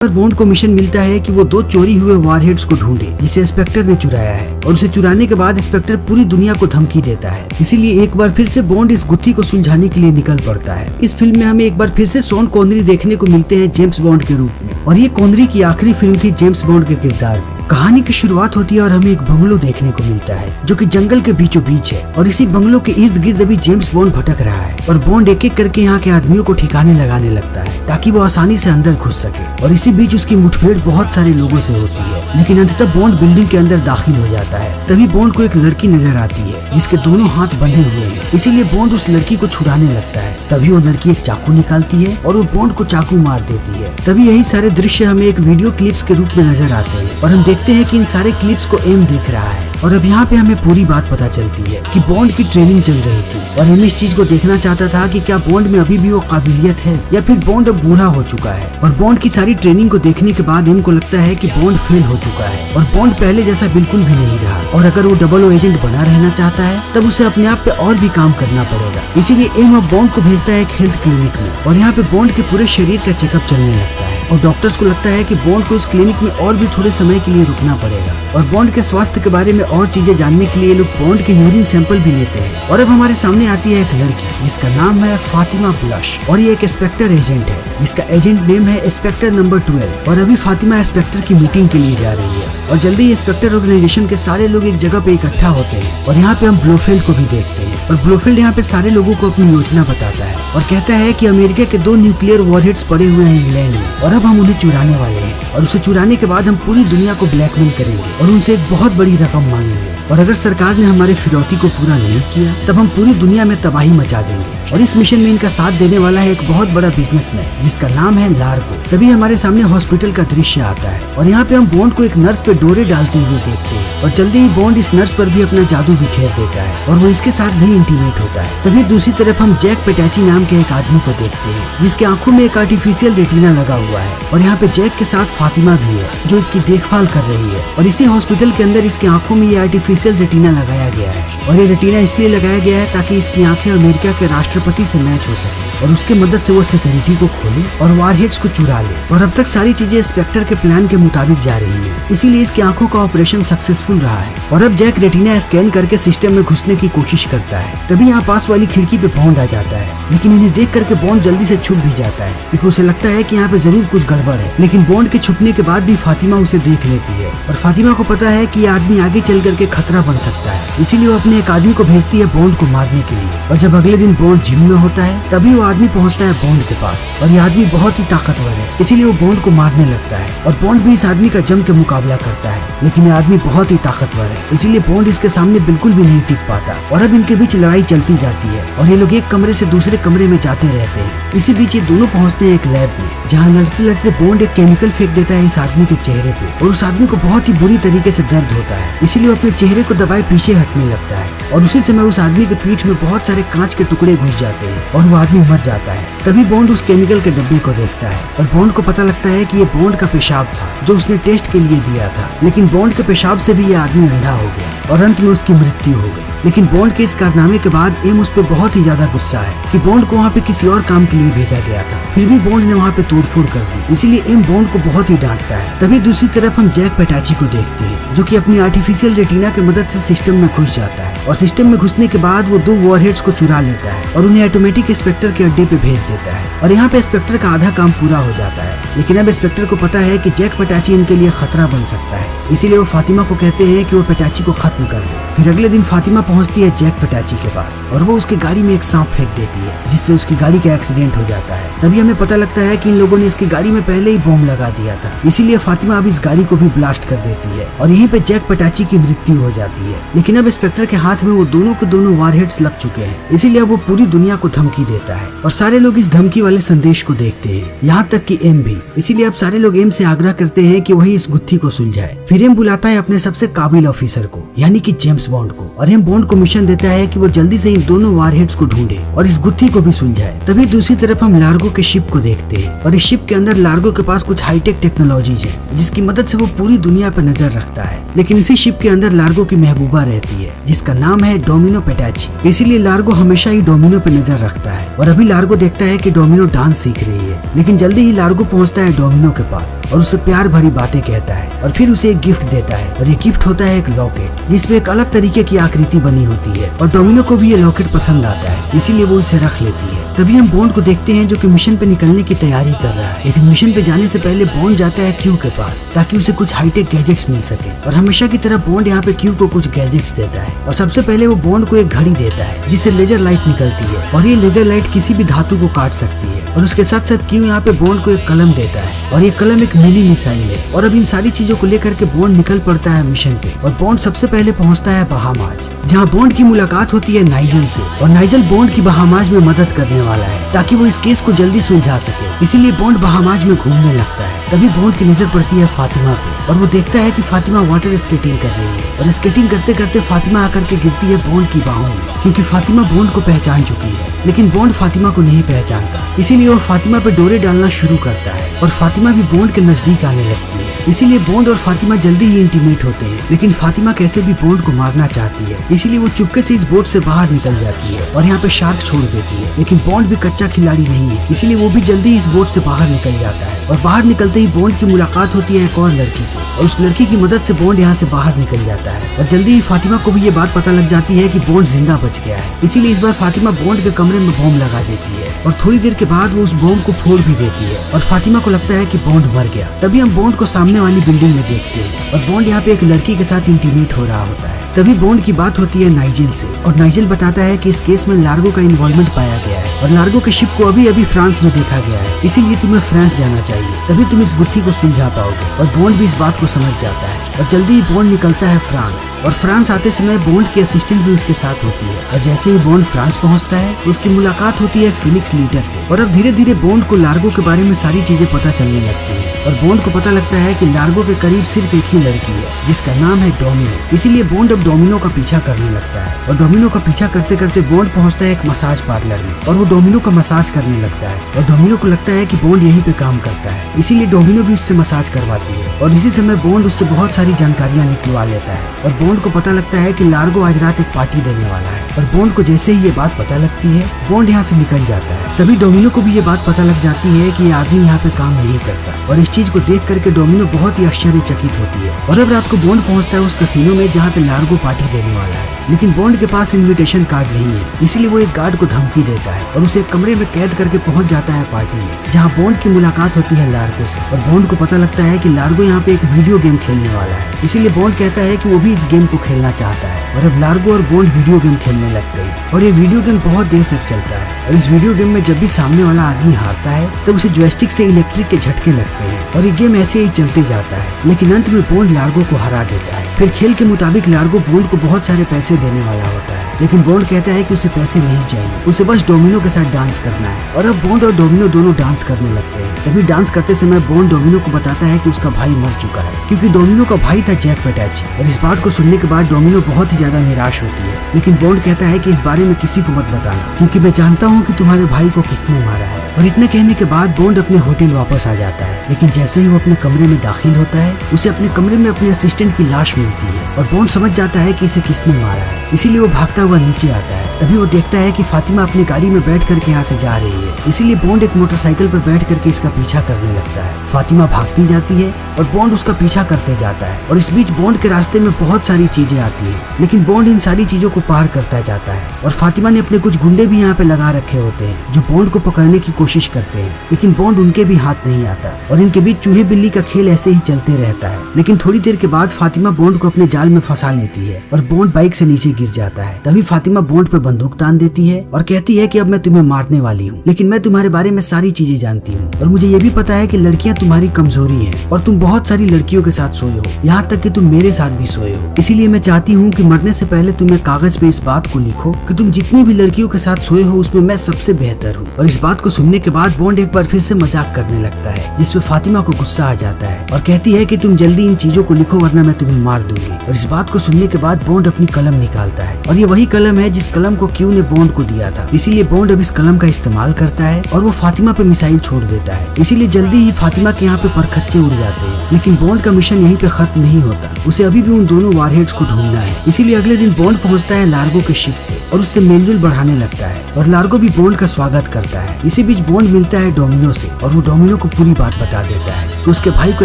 पर बॉन्ड को मिशन मिलता है कि वो 2 चोरी हुए वॉरहेड्स को ढूंढे जिसे इंस्पेक्टर ने चुराया है, और उसे चुराने के बाद इंस्पेक्टर पूरी दुनिया को धमकी देता है। इसीलिए एक बार फिर से बॉन्ड इस गुत्थी को सुलझाने के लिए निकल पड़ता है। इस फिल्म में हमें एक बार फिर से शॉन कॉनरी देखने को मिलते हैं जेम्स बॉन्ड के रूप में, और ये कॉनरी की आखिरी फिल्म थी जेम्स बॉन्ड के किरदार में। कहानी की शुरुआत होती है और हमें एक बंगलो देखने को मिलता है जो कि जंगल के बीचों बीच है, और इसी बंगलो के इर्द गिर्द अभी जेम्स बॉन्ड भटक रहा है, और बॉन्ड एक एक करके यहाँ के आदमियों को ठिकाने लगाने लगता है ताकि वो आसानी से अंदर घुस सके। और इसी बीच उसकी मुठभेड़ बहुत सारे लोगों से होती है, लेकिन अंततः बॉन्ड बिल्डिंग के अंदर दाखिल हो जाता है। तभी बॉन्ड को एक लड़की नजर आती है जिसके दोनों हाथ बंधे हुए हैं, इसीलिए बॉन्ड उस लड़की को छुड़ाने लगता है। तभी वो लड़की एक चाकू निकालती है और वो बॉन्ड को चाकू मार देती है। तभी यही सारे दृश्य हमें एक वीडियो क्लिप्स के रूप में नजर आते हैं, और हम देखते हैं कि इन सारे क्लिप्स को एम देख रहा है। और अब यहाँ पे हमें पूरी बात पता चलती है कि बॉन्ड की ट्रेनिंग चल रही थी, और एम इस चीज को देखना चाहता था कि क्या बॉन्ड में अभी भी वो काबिलियत है या फिर बॉन्ड अब बूढ़ा हो चुका है। और बॉन्ड की सारी ट्रेनिंग को देखने के बाद एम को लगता है कि बॉन्ड फेल हो चुका है, और बॉन्ड पहले जैसा बिल्कुल भी नहीं रहा, और अगर वो 00 एजेंट बना रहना चाहता है तब उसे अपने आप पे और भी काम करना पड़ेगा। इसीलिए एम अब बॉन्ड को भेजता है एक हेल्थ क्लिनिक में, और यहाँ पे बॉन्ड के पूरे शरीर का चेकअप चलने लगता है, और डॉक्टर्स को लगता है कि बॉन्ड को इस क्लिनिक में और भी थोड़े समय के लिए रुकना पड़ेगा। और बॉन्ड के स्वास्थ्य के बारे में और चीजें जानने के लिए लोग बॉन्ड के यूरिन सैंपल भी लेते हैं। और अब हमारे सामने आती है एक लड़की जिसका नाम है फातिमा ब्लश, और ये एक इंस्पेक्टर एजेंट है जिसका एजेंट नेम है इंस्पेक्टर नंबर 12। और अभी फातिमा इंस्पेक्टर की मीटिंग के लिए जा रही है, और जल्दी ही इंस्पेक्टर ऑर्गेनाइजेशन के सारे लोग एक जगह पे इकट्ठा होते हैं। और यहाँ पे हम ब्लोफील्ड को भी देखते हैं, और ब्लोफील्ड यहाँ पे सारे लोगों को अपनी योजना बताता है और कहता है कि अमेरिका के 2 न्यूक्लियर वॉरहेड्स पड़े हुए हैं इंग्लैंड में, और अब हम उन्हें चुराने वाले हैं, और उसे चुराने के बाद हम पूरी दुनिया को ब्लैकमेल करेंगे और उनसे एक बहुत बड़ी रकम मांगेंगे, और अगर सरकार ने हमारे फिरौती को पूरा नहीं किया तब हम पूरी दुनिया में तबाही मचा देंगे। और इस मिशन में इनका साथ देने वाला है एक बहुत बड़ा बिजनेसमैन जिसका नाम है लार्गो। तभी हमारे सामने हॉस्पिटल का दृश्य आता है, और यहाँ पे हम बॉन्ड को एक नर्स पे डोरे डालते हुए देखते हैं, और जल्दी ही बॉन्ड इस नर्स पर भी अपना जादू बिखेर देता है, और वो इसके साथ भी इंटीमेट होता है। तभी दूसरी तरफ हम जैक पेटैची नाम के एक आदमी को देखते हैं जिसके आंखों में एक आर्टिफिशियल रेटिना लगा हुआ है, और यहाँ पे जैक के साथ फातिमा भी है जो इसकी देखभाल कर रही है। और इसी हॉस्पिटल के अंदर इसकी आंखों में ये आर्टिफिशियल रेटिना लगाया गया है, और ये रेटिना इसलिए लगाया गया है ताकि इसकी आंखें अमेरिका के राष्ट्रपति से मैच हो सके, और उसके मदद से वो सिक्योरिटी को खोले और वॉरहेड्स को चुरा ले। और अब तक सारी चीजें इंस्पेक्टर के प्लान के मुताबिक जा रही है, इसीलिए इसकी आंखों का ऑपरेशन सक्सेसफुल रहा है। और अब जैक रेटिना स्कैन करके सिस्टम में घुसने की कोशिश करता है। तभी यहाँ पास वाली खिड़की पे बॉन्ड आ जाता है, लेकिन इन्हें देख करके बॉन्ड जल्दी से छुप भी जाता है क्योंकि उसे लगता है कि यहाँ पे जरूर कुछ गड़बड़ है। लेकिन बॉन्ड के छुपने के बाद भी फातिमा उसे देख लेती है, और फातिमा को पता है कि ये आदमी आगे चल करके खतरा बन सकता है, इसीलिए वो अपने एक आदमी को भेजती है बॉन्ड को मारने के लिए। और जब अगले दिन बॉन्ड जिम में होता है तभी वो आदमी पहुंचता है बॉन्ड के पास, और ये आदमी बहुत ही ताकतवर है, इसीलिए वो बॉन्ड को मारने लगता है। और बॉन्ड भी इस आदमी का जम के मुकाबला करता है, लेकिन ये आदमी बहुत ही ताकतवर है, इसीलिए बॉन्ड इसके सामने बिल्कुल भी नहीं टिक पाता। और अब इनके बीच लड़ाई चलती जाती है, और ये लोग एक कमरे से दूसरे कमरे में जाते रहते हैं। इसी बीच ये दोनों पहुंचते हैं एक लैब में, जहाँ लड़ते लड़ते बॉन्ड एक केमिकल फेंक देता है इस आदमी के चेहरे पे, और उस आदमी को बहुत ही बुरी तरीके से दर्द होता है, इसीलिए वो अपने चेहरे को दबाए पीछे हटने लगता है। और उसी समय उस आदमी के पीठ में बहुत सारे कांच के टुकड़े घुस जाते हैं, और वो आदमी मर जाता है। तभी बॉन्ड उस केमिकल के डब्बे को देखता है, और बॉन्ड को पता लगता है कि ये बॉन्ड का पेशाब था जो उसने टेस्ट के लिए दिया था। लेकिन बॉन्ड के पेशाब से भी ये आदमी अंधा हो गया, और अंत में उसकी मृत्यु हो गई। लेकिन बॉन्ड के इस कारनामे के बाद एम उस पर बहुत ही ज्यादा गुस्सा है कि बॉन्ड को वहाँ पे किसी और काम के लिए भेजा गया था, फिर भी बॉन्ड ने वहाँ पे तोड़फोड़ कर दी, इसीलिए एम बॉन्ड को बहुत ही डांटता है। तभी दूसरी तरफ हम जैक पेटैची को देखते हैं जो कि अपनी आर्टिफिशियल रेटिना की मदद से सिस्टम में घुस जाता है, और सिस्टम में घुसने के बाद वो 2 वॉरहेड्स को चुरा लेता है और उन्हें ऑटोमेटिक इंस्पेक्टर के अड्डे पे भेज देता है। और यहाँ पे इंस्पेक्टर का आधा काम पूरा हो जाता है, लेकिन अब इंस्पेक्टर को पता है कि जैक पेटैची इनके लिए खतरा बन सकता है, इसीलिए वो फातिमा को कहते हैं कि वो पेटैची को खत्म कर दे। फिर अगले दिन फातिमा पहुंचती है जैक पेटैची के पास, और वो उसकी गाड़ी में एक सांप फेंक देती है जिससे उसकी गाड़ी का एक्सीडेंट हो जाता है। तभी हमें पता लगता है कि इन लोगों ने इसकी गाड़ी में पहले ही बॉम्ब लगा दिया था, इसीलिए फातिमा अब इस गाड़ी को भी ब्लास्ट कर देती है, और यहीं पे जैक पेटैची की मृत्यु हो जाती है। लेकिन अब इंस्पेक्टर के हाथ में वो दोनों के दोनों वॉरहेड्स लग चुके हैं, इसीलिए अब वो पूरी दुनिया को धमकी देता है, और सारे लोग इस धमकी वाले संदेश को देखते हैं, यहाँ तक कि एम भी। इसीलिए अब सारे लोग एम से आग्रह करते हैं कि वही इस गुत्थी को सुलझाए। फिर एम बुलाता है अपने सबसे काबिल ऑफिसर को, यानी कि जेम्स बॉन्ड को, और एम बॉन्ड को मिशन देता है कि वो जल्दी से इन दोनों वारहेड्स को ढूंढे और इस गुत्थी को भी सुलझाए। तभी दूसरी तरफ हम लार्गो के शिप को देखते हैं और इस शिप के अंदर लार्गो के पास कुछ हाईटेक टेक्नोलॉजीज है जिसकी मदद से वो पूरी दुनिया पर नजर रखता है। लेकिन इसी शिप के अंदर लार्गो की महबूबा रहती है जिसका नाम है डोमिनो पेटाची। इसीलिए लार्गो हमेशा ही डोमिनो पे नजर रखता है और अभी लार्गो देखता है कि डोमिनो डांस सीख रही है। लेकिन जल्दी ही लार्गो पहुंचता है डोमिनो के पास और उससे प्यार भरी बातें कहता है और फिर उसे एक गिफ्ट देता है और ये गिफ्ट होता है एक लॉकेट जिसमें एक अलग तरीके की आकृति बनी होती है और डोमिनो को भी ये लॉकेट पसंद आता है, इसीलिए वो इसे रख लेती है। तभी हम बॉन्ड को देखते हैं जो कि मिशन पे निकलने की तैयारी कर रहा है। लेकिन मिशन पे जाने से पहले बॉन्ड जाता है क्यू के पास ताकि उसे कुछ हाईटेक गैजेट्स मिल सके और हमेशा की तरह बॉन्ड यहाँ पे क्यू को कुछ गैजेट्स देता है और सबसे पहले वो बॉन्ड को एक घड़ी देता है जिससे लेजर लाइट निकलती है और ये लेजर लाइट किसी भी धातु को काट सकती है। और उसके साथ साथ क्यू यहाँ पे बॉन्ड को एक कलम देता है और ये कलम एक मिनी मिसाइल है। और अब इन सारी चीजों को लेकर के बॉन्ड निकल पड़ता है मिशन पे और बॉन्ड सबसे पहले पहुंचता है बहामाज जहाँ बॉन्ड की मुलाकात होती है नाइजल से और नाइजल बॉन्ड की बहामाज में मदद करने वाला है ताकि वो इस केस को जल्दी सुलझा सके। इसीलिए बॉन्ड बहामाज में घूमने लगता है। तभी बॉन्ड की नजर पड़ती है फातिमा पे और वो देखता है कि फातिमा वाटर स्केटिंग कर रही है और स्केटिंग करते करते फातिमा आकर के गिरती है बॉन्ड की बाहों में क्योंकि फातिमा बॉन्ड को पहचान चुकी है। लेकिन बॉन्ड फातिमा को नहीं पहचानता, इसीलिए वो फातिमा पे डोरे डालना शुरू करता है और फातिमा भी बॉन्ड के नजदीक आने लगती है। इसीलिए बॉन्ड और फातिमा जल्दी ही इंटीमेट होते हैं। लेकिन फातिमा कैसे भी बॉन्ड को मारना चाहती है, इसीलिए वो चुपके से इस बोट से बाहर निकल जाती है और यहाँ पे शार्क छोड़ देती है। लेकिन बॉन्ड भी कच्चा खिलाड़ी नहीं है, इसीलिए वो भी जल्दी इस बोट से बाहर निकल जाता है और बाहर निकलते ही बॉन्ड की मुलाकात होती है एक और लड़की से और उस लड़की की मदद से बॉन्ड यहाँ से बाहर निकल जाता है। और जल्दी ही फातिमा को भी ये बात पता लग जाती है कि बॉन्ड जिंदा बच गया है, इसीलिए इस बार फातिमा बॉन्ड के कमरे में बॉम्ब लगा देती है और थोड़ी देर के बाद वो उस बॉम्ब को फोड़ भी देती है और फातिमा को लगता है कि बॉन्ड मर गया। तभी हम बॉन्ड को सामने वाली बिल्डिंग में देखते हैं और बॉन्ड यहाँ पे एक लड़की के साथ इंटीमेट हो रहा होता है। तभी बॉन्ड की बात होती है नाइजल से और नाइजल बताता है कि इस केस में लार्गो का इन्वॉल्वमेंट पाया गया है और लार्गो के शिप को अभी अभी फ्रांस में देखा गया है, इसीलिए तुम्हें फ्रांस जाना चाहिए, तभी तुम इस गुत्थी को सुलझा पाओगे। और बॉन्ड भी इस बात को समझ जाता है और जल्दी ही बॉन्ड निकलता है फ्रांस और फ्रांस आते समय बॉन्ड की असिस्टेंट भी उसके साथ होती है। और जैसे ही बॉन्ड फ्रांस पहुंचता है उसकी मुलाकात होती है फिनिक्स लीडर से और अब धीरे धीरे बॉन्ड को लार्गो के बारे में सारी चीजें पता चलने लगती है और बॉन्ड को पता लगता है कि लार्गो के करीब सिर्फ एक ही लड़की है जिसका नाम है डोमिनो। इसीलिए बॉन्ड अब डोमिनो का पीछा करने लगता है और डोमिनो का पीछा करते करते बॉन्ड पहुंचता है एक मसाज पार्लर में और वो डोमिनो का मसाज करने लगता है और डोमिनो को लगता है कि बॉन्ड यहीं पे काम करता है, इसीलिए डोमिनो भी उससे मसाज करवाती है। और इसी समय बॉन्ड उससे बहुत सारी जानकारियां निकलवा लेता है और बॉन्ड को पता लगता है कि लार्गो आज रात एक पार्टी देने वाला है और बॉन्ड को जैसे ही ये बात पता लगती है बॉन्ड यहाँ से निकल जाता है। तभी डोमिनो को भी ये बात पता लग जाती है कि ये आदमी यहाँ पे काम नहीं करता और इस चीज को देख करके डोमिनो बहुत ही आश्चर्यचकित होती है। और अब रात को बॉन्ड पहुंचता है उस कसिनो में जहाँ पे लार्गो पार्टी देने वाला है, लेकिन बॉन्ड के पास इनविटेशन कार्ड नहीं है, इसीलिए वो एक गार्ड को धमकी देता है और उसे एक कमरे में कैद करके पहुंच जाता है पार्टी में जहाँ बॉन्ड की मुलाकात होती है लार्गो से। और बॉन्ड को पता लगता है कि लार्गो यहाँ पे एक वीडियो गेम खेलने वाला है, इसीलिए बॉन्ड कहता है कि वो भी इस गेम को खेलना चाहता है। और अब लार्गो और बॉन्ड वीडियो गेम खेलने लगते हैं और ये वीडियो गेम बहुत देर तक चलता है और इस वीडियो गेम में जब भी सामने वाला आदमी हारता है तब उसे जॉयस्टिक से इलेक्ट्रिक के झटके लगते हैं और ये गेम ऐसे ही चलते जाता है। लेकिन अंत में बॉन्ड लार्गो को हरा देता है। फिर खेल के मुताबिक लार्गो बॉन्ड को बहुत सारे पैसे देने वाला होता है, लेकिन बॉन्ड कहता है कि उसे पैसे नहीं चाहिए, उसे बस डोमिनो के साथ डांस करना है। और अब बॉन्ड और डोमिनो दोनों डांस करने लगते हैं। तभी डांस करते समय बॉन्ड डोमिनो को बताता है कि उसका भाई मर चुका है क्योंकि डोमिनो का भाई था जैक पेटाची। और इस बात को सुनने के बाद डोमिनो बहुत ही ज्यादा निराश होती है, लेकिन बॉन्ड कहता है कि इस बारे में किसी को मत बताना क्योंकि मैं जानता हूँ कि तुम्हारे भाई को किसने मारा है। और इतने कहने के बाद बॉन्ड अपने होटल वापस आ जाता है, लेकिन जैसे ही वो अपने कमरे में दाखिल होता है उसे अपने कमरे में अपने असिस्टेंट की लाश मिलती है और बॉन्ड समझ जाता है कि इसे किसने मारा है, इसीलिए वो भागता हुआ नीचे आता है। तभी वो देखता है कि फातिमा अपनी गाड़ी में बैठ करके यहाँ से जा रही है, इसीलिए बॉन्ड एक मोटरसाइकिल पर बैठ करके इसका पीछा करने लगता है। फातिमा भागती जाती है और बॉन्ड उसका पीछा करते जाता है और इस बीच बॉन्ड के रास्ते में बहुत सारी चीजें आती है, लेकिन बॉन्ड इन सारी चीजों को पार करता जाता है। और फातिमा ने अपने कुछ गुंडे भी यहाँ पे लगा रखे होते हैं जो बॉन्ड को पकड़ने की कोशिश करते हैं, लेकिन बॉन्ड उनके भी हाथ नहीं आता और इनके बीच चूहे बिल्ली का खेल ऐसे ही चलते रहता है। लेकिन थोड़ी देर के बाद फातिमा बॉन्ड को अपने जाल में फंसा लेती है और बॉन्ड बाइक से नीचे गिर जाता है। तभी फातिमा बॉन्ड पर बंदूक तान देती है और कहती है कि अब मैं तुम्हें मारने वाली हूँ, लेकिन मैं तुम्हारे बारे में सारी चीजें जानती हूँ और मुझे ये भी पता है कि लड़कियां तुम्हारी कमजोरी है और तुम बहुत सारी लड़कियों के साथ सोए हो, यहाँ तक कि तुम मेरे साथ भी सोए हो। इसीलिए मैं चाहती हूँ कि मरने से पहले तुम एक कागज पे इस बात को लिखो कि तुम जितनी भी लड़कियों के साथ सोए हो उसमें मैं सबसे बेहतर हूँ। और इस बात को सुनने के बाद बॉन्ड एक बार फिर से मजाक करने लगता है, जिसमें फातिमा को गुस्सा आ जाता है और कहती है कि तुम जल्दी इन चीजों को लिखो वरना मैं तुम्हें मार दूंगी। और इस बात को सुनने के बाद बॉन्ड अपनी कलम निकालता है और ये वही कलम है जिस कलम को क्यू ने बॉन्ड को दिया था। इसीलिए बॉन्ड अब इस कलम का इस्तेमाल करता है और वो फातिमा पे मिसाइल छोड़ देता है। इसीलिए जल्दी ही फातिमा के यहाँ पे परखच्चे उड़ जाते हैं। लेकिन बॉन्ड का मिशन यहीं पे खत्म नहीं होता, उसे अभी भी उन दोनों वारहेड्स को ढूंढना है। इसीलिए अगले दिन बॉन्ड पहुंचता है लार्गो के शिप पे और उससे मेलजोल बढ़ाने लगता है और लार्गो भी बॉन्ड का स्वागत करता है। इसी बीच बॉन्ड मिलता है डोमिनो से और वो डोमिनो को पूरी बात बता देता है कि उसके भाई को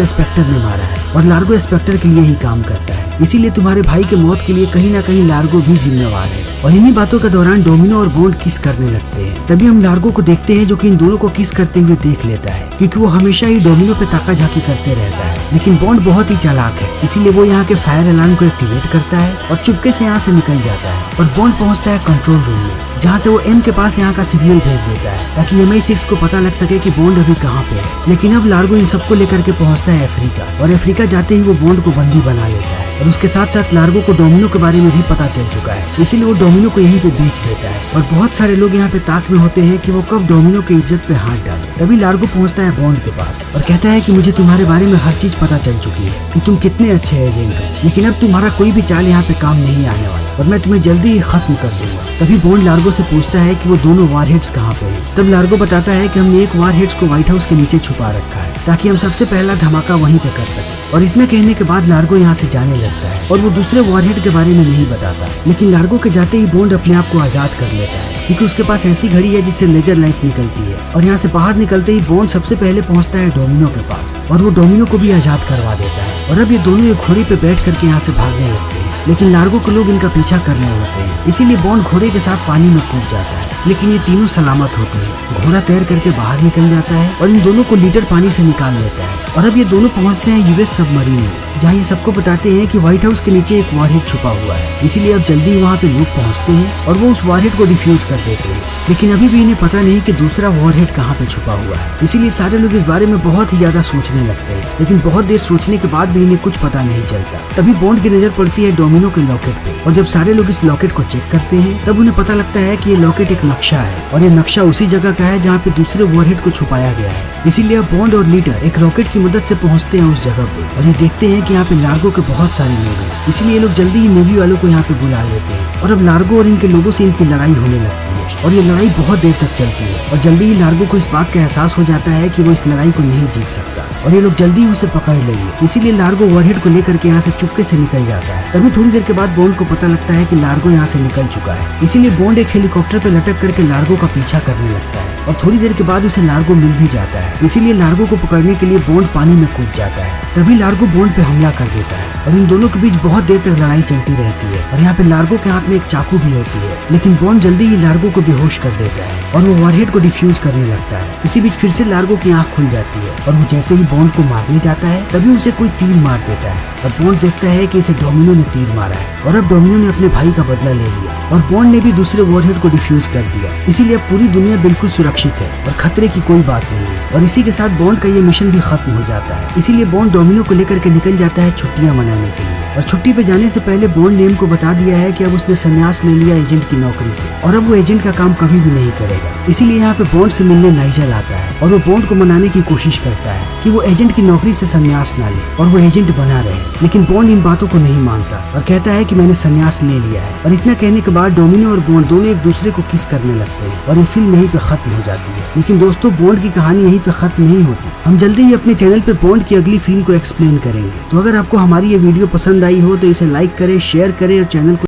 इंस्पेक्टर ने मारा है और लार्गो इंस्पेक्टर के लिए ही काम करता है। इसीलिए तुम्हारे भाई के मौत के लिए कहीं ना कहीं लार्गो भी जिम्मेवार है। और इन्हीं बातों के दौरान डोमिनो और बॉन्ड किस करने लगते हैं। तभी हम लार्गो को देखते हैं जो कि इन दोनों को किस करते हुए देख लेता है, क्योंकि वो हमेशा ही डोमिनो पे ताका झाकी करते रहता है। लेकिन बॉन्ड बहुत ही चालाक है, इसीलिए वो यहाँ के फायर अलार्म को एक्टिवेट करता है और चुपके से यहाँ से निकल जाता है। और बॉन्ड पहुँचता है कंट्रोल रूम में, जहाँ से वो एम के पास यहाँ का सिग्नल भेज देता है ताकि MI6 को पता लग सके कि बॉन्ड अभी कहाँ पे है। लेकिन अब लार्गो इन सबको लेकर के पहुँचता है अफ्रीका और अफ्रीका जाते ही वो बॉन्ड को बंदी बना लेता है। और उसके साथ साथ लार्गो को डोमिनो के बारे में भी पता चल चुका है, इसीलिए वो डोमिनो को यहीं पे बेच देता है। और बहुत सारे लोग यहाँ पे ताक में होते हैं कि वो कब डोमिनो की इज्जत पे हाथ डाले। तभी लार्गो पहुँचता है बॉन्ड के पास और कहता है कि मुझे तुम्हारे बारे में हर चीज पता चल चुकी है कि तुम कितने अच्छे एजेंट हो, लेकिन अब तुम्हारा कोई भी चाल यहाँ पे काम नहीं आने वाला और मैं तुम्हें जल्दी ही खत्म कर दूंगा। तभी बॉन्ड लार्गो से पूछता है कि वो दोनों वारहेड्स कहाँ पे हैं। तब लार्गो बताता है कि हमने एक वारहेड्स को व्हाइट हाउस के नीचे छुपा रखा है ताकि हम सबसे पहला धमाका वहीं पे कर सके। और इतना कहने के बाद लार्गो यहाँ से जाने लगता है और वो दूसरे वारहेड के बारे में नहीं बताता। लेकिन लार्गो के जाते ही बॉन्ड अपने आप को आजाद कर लेता है, क्योंकि उसके पास ऐसी घड़ी है जिससे लेजर लाइट निकलती है। और यहाँ से बाहर निकलते ही बॉन्ड सबसे पहले पहुँचता है डोमिनो के पास और वो डोमिनो को भी आजाद करवा देता है। और अब ये दोनों एक घोड़े पे बैठ करके यहाँ से भागने लगते हैं, लेकिन लार्गो को लोग इनका पीछा कर रहे होते हैं। इसीलिए बॉन्ड घोड़े के साथ पानी में कूद जाता है, लेकिन ये तीनों सलामत होते हैं। घोड़ा तैर करके बाहर निकल जाता है और इन दोनों को लीटर पानी से निकाल लेता है। और अब ये दोनों पहुंचते हैं यूएस सबमरीन में, जहाँ ये सबको बताते हैं कि व्हाइट हाउस के नीचे एक वारहेड छुपा हुआ है। इसीलिए अब जल्दी वहाँ पे लोग पहुँचते हैं और वो उस वारहेड को डिफ्यूज कर देते हैं। लेकिन अभी भी इन्हें पता नहीं कि दूसरा वारहेड कहाँ पे छुपा हुआ है। इसीलिए सारे लोग इस बारे में बहुत ही ज्यादा सोचने लगते हैं, लेकिन बहुत देर सोचने के बाद भी इन्हें कुछ पता नहीं चलता। तभी बॉन्ड की नजर पड़ती है डोमिनो के लॉकेट पे और जब सारे लोग इस लॉकेट को चेक करते हैं तब उन्हें पता लगता है कि ये लॉकेट एक नक्शा है और ये नक्शा उसी जगह का है जहाँ पे दूसरे वारहेड को छुपाया गया है। इसीलिए अब बॉन्ड और लीडर एक रॉकेट की मदद से पहुँचते हैं उस जगह पे और ये देखते हैं कि यहाँ पे लार्गो के बहुत सारे लोग हैं। इसलिए ये लोग जल्दी ही नेवी वालों को यहाँ पे बुला लेते हैं और अब लार्गो और इनके लोगों से इनकी लड़ाई होने लगती है और ये लड़ाई बहुत देर तक चलती है। और जल्दी ही लार्गो को इस बात का एहसास हो जाता है कि वो इस लड़ाई को नहीं जीत सकता और ये लोग जल्दी ही उसे पकड़ लेंगे। इसीलिए लार्गो वारहेड को लेकर के यहाँ से चुपके से निकल जाता है। तभी थोड़ी देर के बाद बॉन्ड को पता लगता है कि लार्गो यहाँ से निकल चुका है। इसीलिए बॉन्ड एक हेलीकॉप्टर पे लटक करके लार्गो का पीछा करने लगता है और थोड़ी देर के बाद उसे लार्गो मिल भी जाता है। इसीलिए लार्गो को पकड़ने के लिए बॉन्ड पानी में कूद जाता है। तभी लार्गो बॉन्ड पे हमला कर देता है और इन दोनों के बीच बहुत देर तक लड़ाई चलती रहती है। और यहाँ पे लार्गो के हाथ में एक चाकू भी होती है, लेकिन बॉन्ड जल्दी ही लार्गो को बेहोश कर देता है और वो वारहेड को डिफ्यूज करने लगता है। इसी बीच फिर से लार्गो की आंख खुल जाती है और वो जैसे ही बॉन्ड को मारने जाता है तभी उसे कोई तीर मार देता है और बॉन्ड देखता है कि इसे डोमिनो ने तीर मारा है और अब डोमिनो ने अपने भाई का बदला ले लिया और बॉन्ड ने भी दूसरे वारहेड को डिफ्यूज कर दिया। इसीलिए अब पूरी दुनिया बिल्कुल सुरक्षित है और खतरे की कोई बात नहीं है। और इसी के साथ बॉन्ड का ये मिशन भी खत्म हो जाता है। इसीलिए बॉन्ड डोमिनो को लेकर के निकल जाता है छुट्टियां मनाने के लिए। और छुट्टी पे जाने से पहले बॉन्ड ने एम को बता दिया है कि अब उसने संन्यास ले लिया एजेंट की नौकरी से और अब वो एजेंट का काम कभी भी नहीं करेगा। इसीलिए यहाँ पे बॉन्ड से मिलने नाइजल आता है और वो बॉन्ड को मनाने की कोशिश करता है कि वो एजेंट की नौकरी से संन्यास ना ले और वो एजेंट बना रहे। लेकिन बॉन्ड इन बातों को नहीं मानता और कहता है कि मैंने संन्यास ले लिया है। और इतना कहने के बाद डोमिनो और बॉन्ड दोनों एक दूसरे को किस करने लगते हैं और ये फिल्म यहीं पे खत्म हो जाती है। लेकिन दोस्तों, बॉन्ड की कहानी यहीं पे खत्म नहीं होती। हम जल्दी ही अपने चैनल पे बॉन्ड की अगली फिल्म को एक्सप्लेन करेंगे। तो अगर आपको हमारी ये वीडियो पसंद आई हो तो इसे लाइक करें, शेयर करें और चैनल को